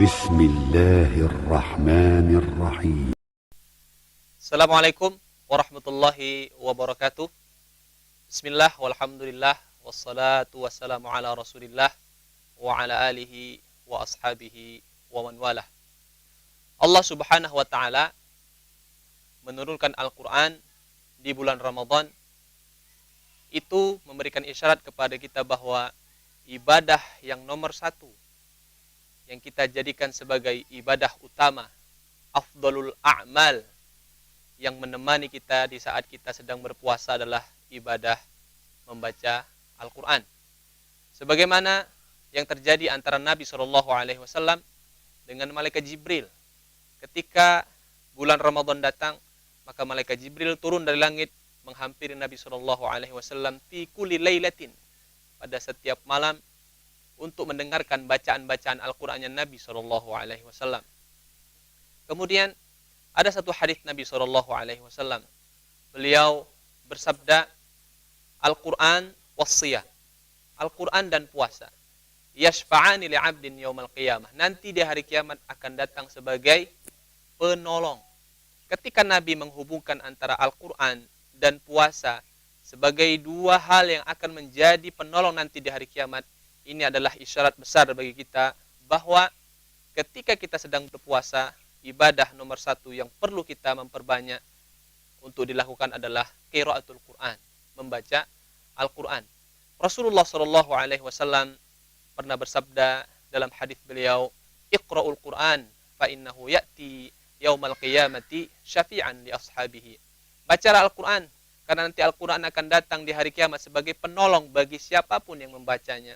بسم الله الرحمن الرحيم. Assalamualaikum warahmatullahi wabarakatuh. Bismillah walhamdulillah wassalatu wassalamu ala rasulillah wa ala alihi wa ashabihi wa man walah. Allah subhanahu wa ta'ala menurunkan Al-Quran di bulan Ramadan. Itu memberikan isyarat kepada kita bahwa ibadah yang nomor satu yang kita jadikan sebagai ibadah utama, afdalul a'mal, yang menemani kita di saat kita sedang berpuasa adalah ibadah membaca Al-Quran. Sebagaimana yang terjadi antara Nabi SAW dengan malaikat Jibril. Ketika bulan Ramadan datang, maka malaikat Jibril turun dari langit menghampiri Nabi SAW fi kulli lailatin, pada setiap malam, untuk mendengarkan bacaan-bacaan Al-Qur'annya Nabi SAW. Kemudian ada satu hadis Nabi SAW. Beliau bersabda, Al-Quran wassiyam, Al-Quran dan puasa, yashfa'ani li'abdin yaumal qiyamah, nanti di hari kiamat akan datang sebagai penolong. Ketika Nabi menghubungkan antara Al-Quran dan puasa sebagai dua hal yang akan menjadi penolong nanti di hari kiamat, ini adalah isyarat besar bagi kita bahwa ketika kita sedang berpuasa, ibadah nomor satu yang perlu kita memperbanyak untuk dilakukan adalah qiraatul Quran, membaca Al-Quran. Rasulullah SAW pernah bersabda dalam hadis beliau, Iqra'ul Quran fa innahu ya'ti yaumal qiyamati syafi'an li ashabihi. Bacalah Al-Quran, karena nanti Al-Quran akan datang di hari kiamat sebagai penolong bagi siapapun yang membacanya.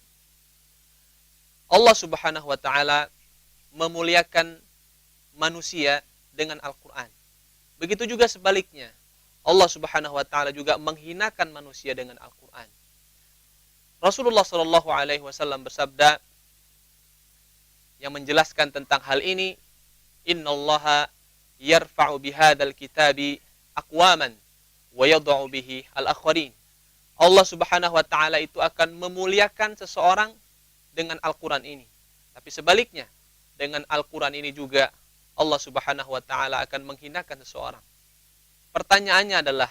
Allah subhanahu wa ta'ala memuliakan manusia dengan Al-Quran. Begitu juga sebaliknya, Allah subhanahu wa ta'ala juga menghinakan manusia dengan Al-Quran. Rasulullah SAW bersabda yang menjelaskan tentang hal ini, Innallaha yarfa'u bihadal kitabi aqwaman wa yad'u bihi al-akharin. Allah subhanahu wa ta'ala itu akan memuliakan seseorang dengan Al-Quran ini. Tapi sebaliknya, dengan Al-Quran ini juga Allah subhanahu wa ta'ala akan menghinakan seseorang. Pertanyaannya adalah,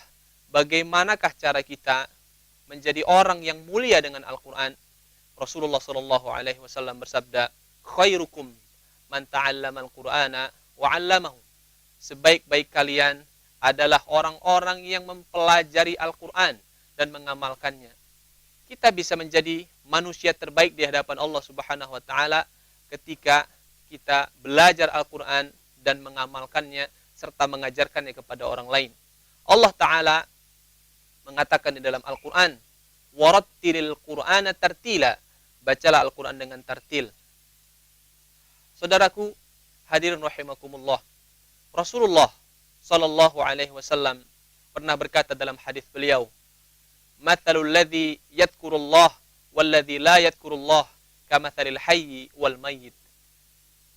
bagaimanakah cara kita menjadi orang yang mulia dengan Al-Quran? Rasulullah SAW bersabda, khairukum man ta'allama al-Qur'ana wa 'allamahu. Sebaik-baik kalian adalah orang-orang yang mempelajari Al-Quran dan mengamalkannya. Kita bisa menjadi manusia terbaik di hadapan Allah subhanahu wa ta'ala ketika kita belajar Al-Quran dan mengamalkannya serta mengajarkannya kepada orang lain. Allah Ta'ala mengatakan di dalam Al-Quran, warattilil Qur'ana tartila, bacalah Al-Quran dengan tartil. Saudaraku hadirin rahimakumullah, Rasulullah sallallahu alaihi wasallam pernah berkata dalam hadis beliau, mathalul ladzi yadhkurullah walladzi la yadhkurullah kamathalil hayyi wal mayyit.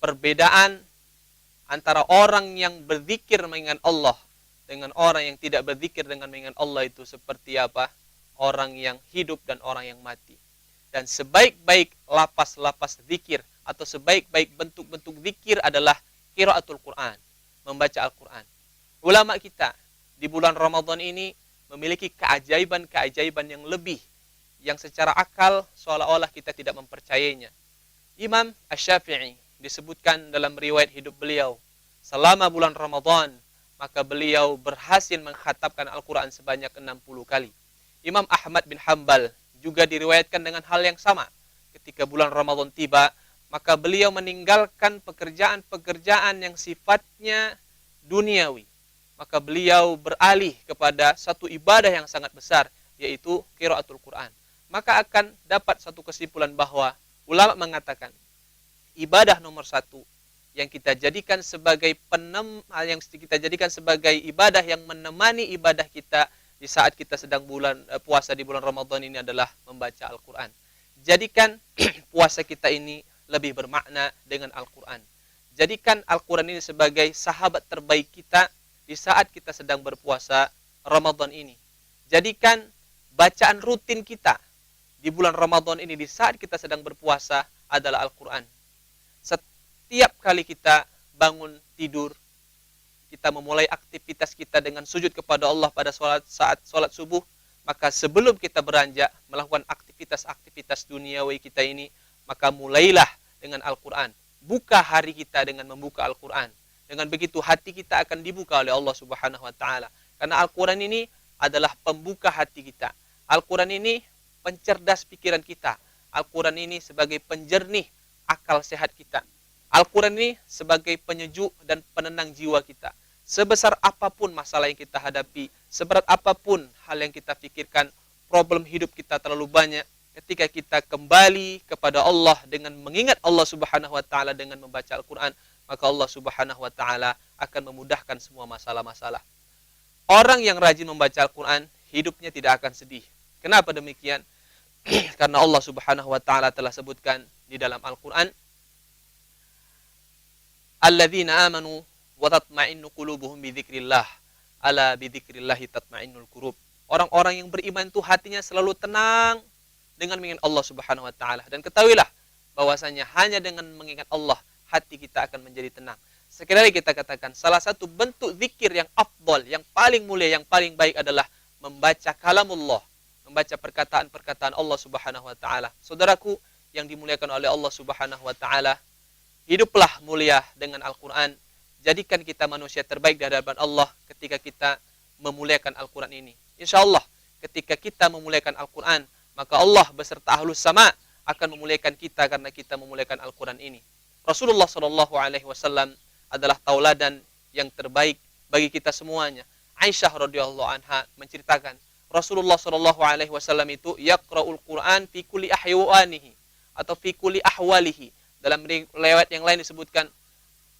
Perbedaan antara orang yang berzikir mengingat Allah dengan orang yang tidak berzikir dengan mengingat Allah itu seperti apa? Orang yang hidup dan orang yang mati. Dan sebaik-baik lapas-lapas zikir atau sebaik-baik bentuk-bentuk zikir adalah qiraatul Quran, membaca Al-Quran. Ulama kita di bulan Ramadan ini memiliki keajaiban-keajaiban yang lebih, yang secara akal seolah-olah kita tidak mempercayainya. Imam Asy-Syafi'i disebutkan dalam riwayat hidup beliau, selama bulan Ramadan, maka beliau berhasil mengkhatamkan Al-Quran sebanyak 60 kali. Imam Ahmad bin Hanbal juga diriwayatkan dengan hal yang sama. Ketika bulan Ramadan tiba, maka beliau meninggalkan pekerjaan-pekerjaan yang sifatnya duniawi. Maka beliau beralih kepada satu ibadah yang sangat besar, yaitu qiraatul Quran. Maka akan dapat satu kesimpulan bahwa ulama mengatakan ibadah nomor satu yang kita jadikan sebagai ibadah yang menemani ibadah kita di saat kita sedang puasa di bulan Ramadan ini adalah membaca Al-Quran. Jadikan puasa kita ini lebih bermakna dengan Al-Quran. Jadikan Al-Quran ini sebagai sahabat terbaik kita di saat kita sedang berpuasa Ramadan ini. Jadikan bacaan rutin kita di bulan Ramadan ini di saat kita sedang berpuasa adalah Al-Quran. setiap kali kita bangun tidur, kita memulai aktivitas kita dengan sujud kepada Allah pada saat sholat subuh, maka sebelum kita beranjak melakukan aktivitas-aktivitas duniawi kita ini, maka mulailah dengan Al-Quran. Buka hari kita dengan membuka Al-Quran. Dengan begitu hati kita akan dibuka oleh Allah Subhanahu wa taala. Karena Al-Quran ini adalah pembuka hati kita. Al-Quran ini pencerdas pikiran kita. Al-Quran ini sebagai penjernih akal sehat kita. Al-Quran ini sebagai penyejuk dan penenang jiwa kita. Sebesar apapun masalah yang kita hadapi, seberat apapun hal yang kita pikirkan, problem hidup kita terlalu banyak, ketika kita kembali kepada Allah dengan mengingat Allah Subhanahu wa taala dengan membaca Al-Quran, maka Allah Subhanahu wa taala akan memudahkan semua masalah-masalah. Orang yang rajin membaca Al-Quran, hidupnya tidak akan sedih. Kenapa demikian? Karena Allah Subhanahu wa taala telah sebutkan di dalam Al-Quran, alladzina amanu wa tatma'innu qulubuhum bidzikrillah, ala bidzikrillah tatma'innul qulub. Orang-orang yang beriman itu hatinya selalu tenang dengan mengingat Allah Subhanahu wa taala. Dan ketahuilah bahwasanya hanya dengan mengingat Allah hati kita akan menjadi tenang. Sekali lagi kita katakan, salah satu bentuk zikir yang afdal, yang paling mulia, yang paling baik adalah membaca kalamullah, membaca perkataan-perkataan Allah Subhanahu wa taala. Saudaraku yang dimuliakan oleh Allah Subhanahu wa taala, hiduplah mulia dengan Al-Quran. Jadikan kita manusia terbaik di hadapan Allah ketika kita memuliakan Al-Quran ini. Insya Allah ketika kita memuliakan Al-Quran, maka Allah beserta ahlus sama akan memuliakan kita karena kita memuliakan Al-Quran ini. Rasulullah SAW adalah tauladan yang terbaik bagi kita semuanya. Aisyah radhiyallahu anha menceritakan, Rasulullah SAW itu yaqra'ul Quran fi kulli ahyawanihi atau fi kulli ahwalihi. Dalam riwayat yang lain disebutkan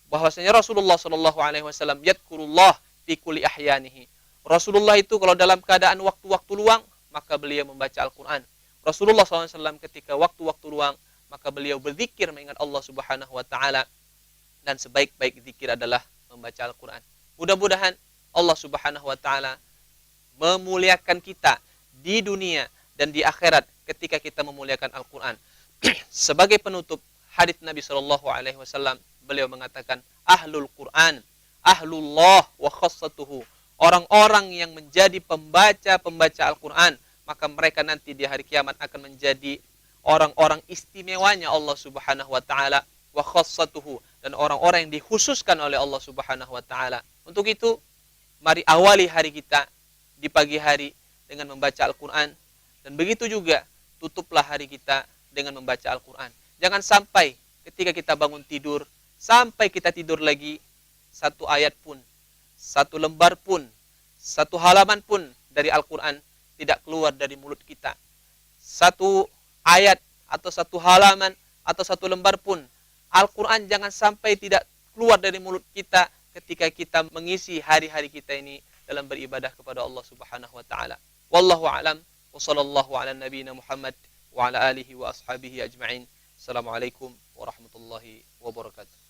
bahwasanya Rasulullah SAW yadkurullah fi kulli ahyanihi. Rasulullah itu kalau dalam keadaan waktu-waktu luang, maka beliau membaca Al-Quran. Rasulullah SAW ketika waktu-waktu luang, maka beliau berzikir mengingat Allah Subhanahu wa taala. Dan sebaik-baik zikir adalah membaca Al-Quran. Mudah-mudahan Allah Subhanahu wa taala memuliakan kita di dunia dan di akhirat ketika kita memuliakan Al-Quran. Sebagai penutup hadis Nabi SAW, beliau mengatakan, ahlul Quran, ahlullah wa khassatuhu. Orang-orang yang menjadi pembaca Al-Quran, maka mereka nanti di hari kiamat akan menjadi orang-orang istimewanya Allah Subhanahu wa taala, wa khassatuhu, dan orang-orang yang dikhususkan oleh Allah Subhanahu wa taala. Untuk itu, mari awali hari kita di pagi hari dengan membaca Al-Quran, dan begitu juga tutuplah hari kita dengan membaca Al-Quran. Jangan sampai ketika kita bangun tidur, sampai kita tidur lagi, satu ayat pun, satu lembar pun, satu halaman pun dari Al-Quran tidak keluar dari mulut kita. Satu ayat atau satu halaman atau satu lembar pun Al-Quran jangan sampai tidak keluar dari mulut kita ketika kita mengisi hari-hari kita ini dalam beribadah kepada Allah Subhanahu wa taala. Wallahu a'lam wa sallallahu ala nabiyyina Muhammad wa ala alihi wa ashabihi ajma'in. Assalamualaikum warahmatullahi wabarakatuh.